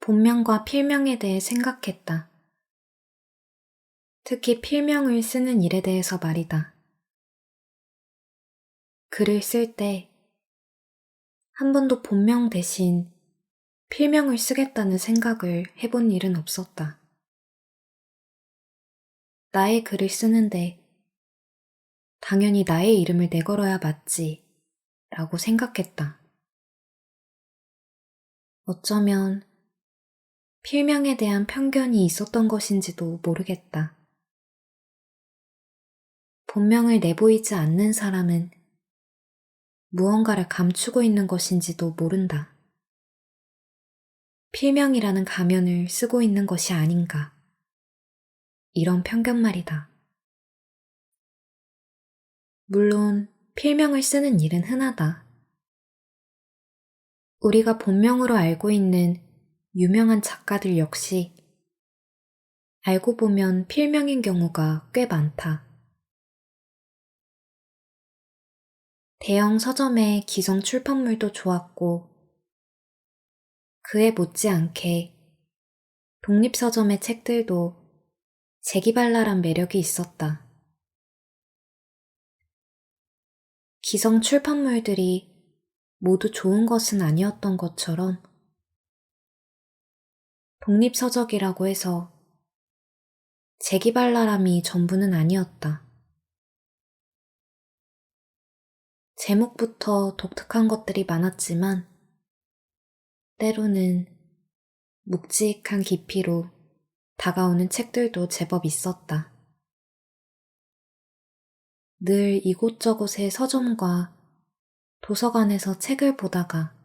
본명과 필명에 대해 생각했다. 특히 필명을 쓰는 일에 대해서 말이다. 글을 쓸 때 한 번도 본명 대신 필명을 쓰겠다는 생각을 해본 일은 없었다. 나의 글을 쓰는데 당연히 나의 이름을 내걸어야 맞지 라고 생각했다. 어쩌면 필명에 대한 편견이 있었던 것인지도 모르겠다. 본명을 내보이지 않는 사람은 무언가를 감추고 있는 것인지도 모른다. 필명이라는 가면을 쓰고 있는 것이 아닌가. 이런 편견 말이다. 물론 필명을 쓰는 일은 흔하다. 우리가 본명으로 알고 있는 유명한 작가들 역시 알고 보면 필명인 경우가 꽤 많다. 대형 서점의 기성 출판물도 좋았고 그에 못지않게 독립서점의 책들도 재기발랄한 매력이 있었다. 기성 출판물들이 모두 좋은 것은 아니었던 것처럼 독립서적이라고 해서 재기발랄함이 전부는 아니었다. 제목부터 독특한 것들이 많았지만 때로는 묵직한 깊이로 다가오는 책들도 제법 있었다. 늘 이곳저곳의 서점과 도서관에서 책을 보다가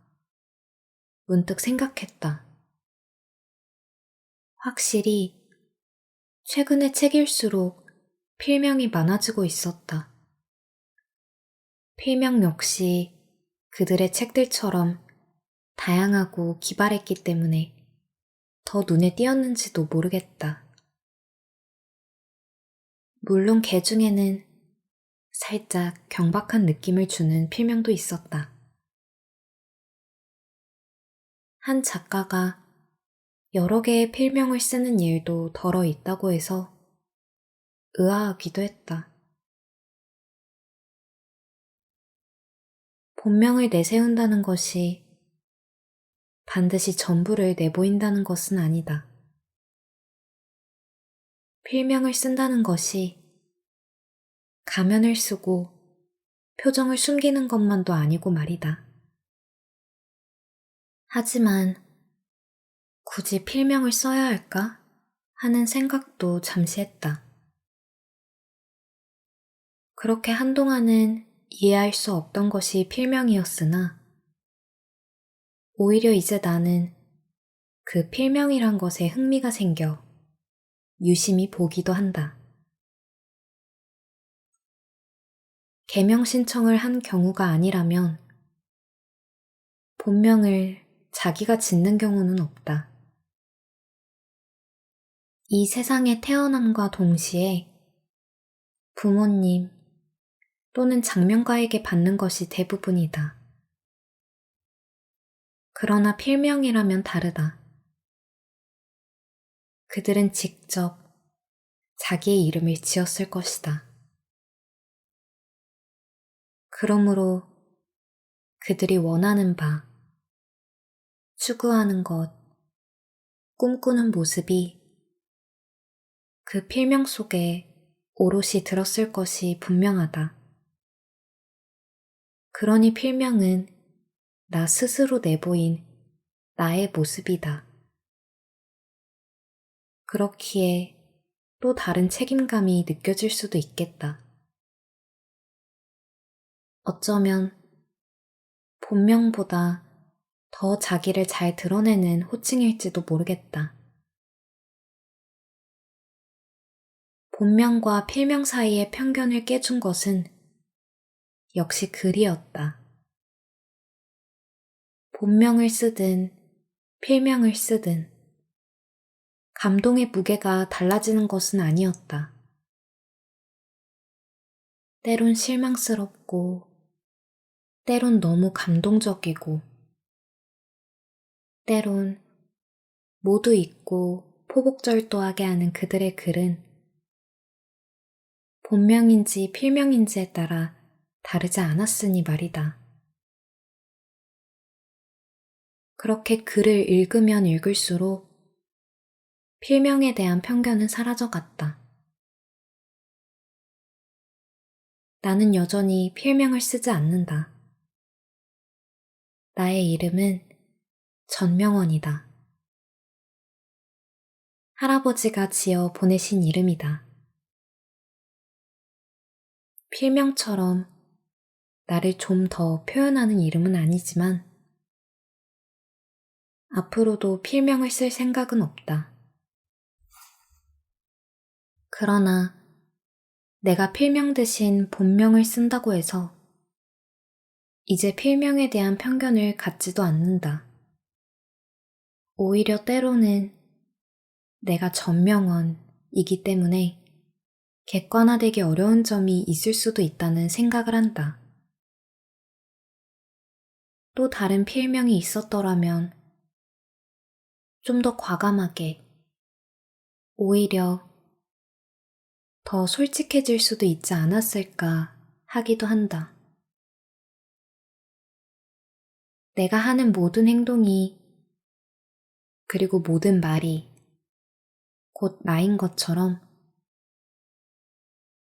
문득 생각했다. 확실히 최근의 책일수록 필명이 많아지고 있었다. 필명 역시 그들의 책들처럼 다양하고 기발했기 때문에 더 눈에 띄었는지도 모르겠다. 물론 개 중에는 살짝 경박한 느낌을 주는 필명도 있었다. 한 작가가 여러 개의 필명을 쓰는 일도 덜어 있다고 해서 의아하기도 했다. 본명을 내세운다는 것이 반드시 전부를 내보인다는 것은 아니다. 필명을 쓴다는 것이 가면을 쓰고 표정을 숨기는 것만도 아니고 말이다. 하지만 굳이 필명을 써야 할까 하는 생각도 잠시 했다. 그렇게 한동안은 이해할 수 없던 것이 필명이었으나 오히려 이제 나는 그 필명이란 것에 흥미가 생겨 유심히 보기도 한다. 개명 신청을 한 경우가 아니라면 본명을 자기가 짓는 경우는 없다. 이 세상에 태어남과 동시에 부모님 또는 장명가에게 받는 것이 대부분이다. 그러나 필명이라면 다르다. 그들은 직접 자기의 이름을 지었을 것이다. 그러므로 그들이 원하는 바, 추구하는 것, 꿈꾸는 모습이 그 필명 속에 오롯이 들었을 것이 분명하다. 그러니 필명은 나 스스로 내보인 나의 모습이다. 그렇기에 또 다른 책임감이 느껴질 수도 있겠다. 어쩌면 본명보다 더 자기를 잘 드러내는 호칭일지도 모르겠다. 본명과 필명 사이의 편견을 깨준 것은 역시 글이었다. 본명을 쓰든 필명을 쓰든 감동의 무게가 달라지는 것은 아니었다. 때론 실망스럽고, 때론 너무 감동적이고, 때론 모두 잊고 포복절도하게 하는 그들의 글은 본명인지 필명인지에 따라 다르지 않았으니 말이다. 그렇게 글을 읽으면 읽을수록 필명에 대한 편견은 사라져갔다. 나는 여전히 필명을 쓰지 않는다. 나의 이름은 전명원이다. 할아버지가 지어 보내신 이름이다. 필명처럼 나를 좀 더 표현하는 이름은 아니지만 앞으로도 필명을 쓸 생각은 없다. 그러나 내가 필명 대신 본명을 쓴다고 해서 이제 필명에 대한 편견을 갖지도 않는다. 오히려 때로는 내가 전명원이기 때문에 객관화되기 어려운 점이 있을 수도 있다는 생각을 한다. 또 다른 필명이 있었더라면 좀 더 과감하게, 오히려 더 솔직해질 수도 있지 않았을까 하기도 한다. 내가 하는 모든 행동이, 그리고 모든 말이 곧 나인 것처럼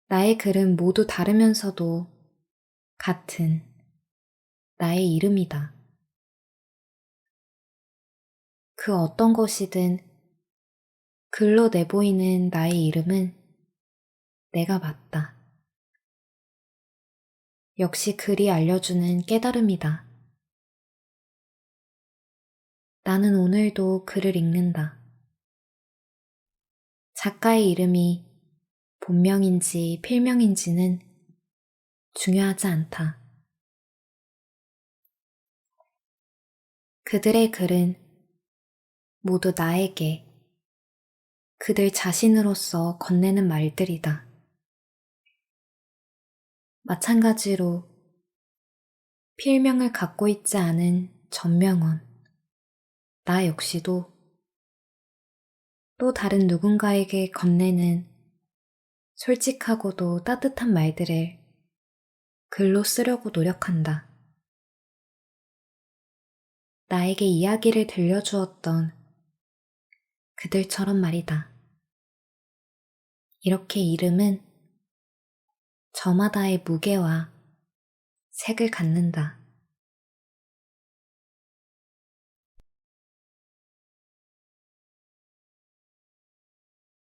나의 글은 모두 다르면서도 같은 나의 이름이다. 그 어떤 것이든 글로 내보이는 나의 이름은 내가 맞다. 역시 글이 알려주는 깨달음이다. 나는 오늘도 글을 읽는다. 작가의 이름이 본명인지 필명인지는 중요하지 않다. 그들의 글은 모두 나에게 그들 자신으로서 건네는 말들이다. 마찬가지로 필명을 갖고 있지 않은 전명원, 나 역시도 또 다른 누군가에게 건네는 솔직하고도 따뜻한 말들을 글로 쓰려고 노력한다. 나에게 이야기를 들려주었던 그들처럼 말이다. 이렇게 이름은 저마다의 무게와 색을 갖는다.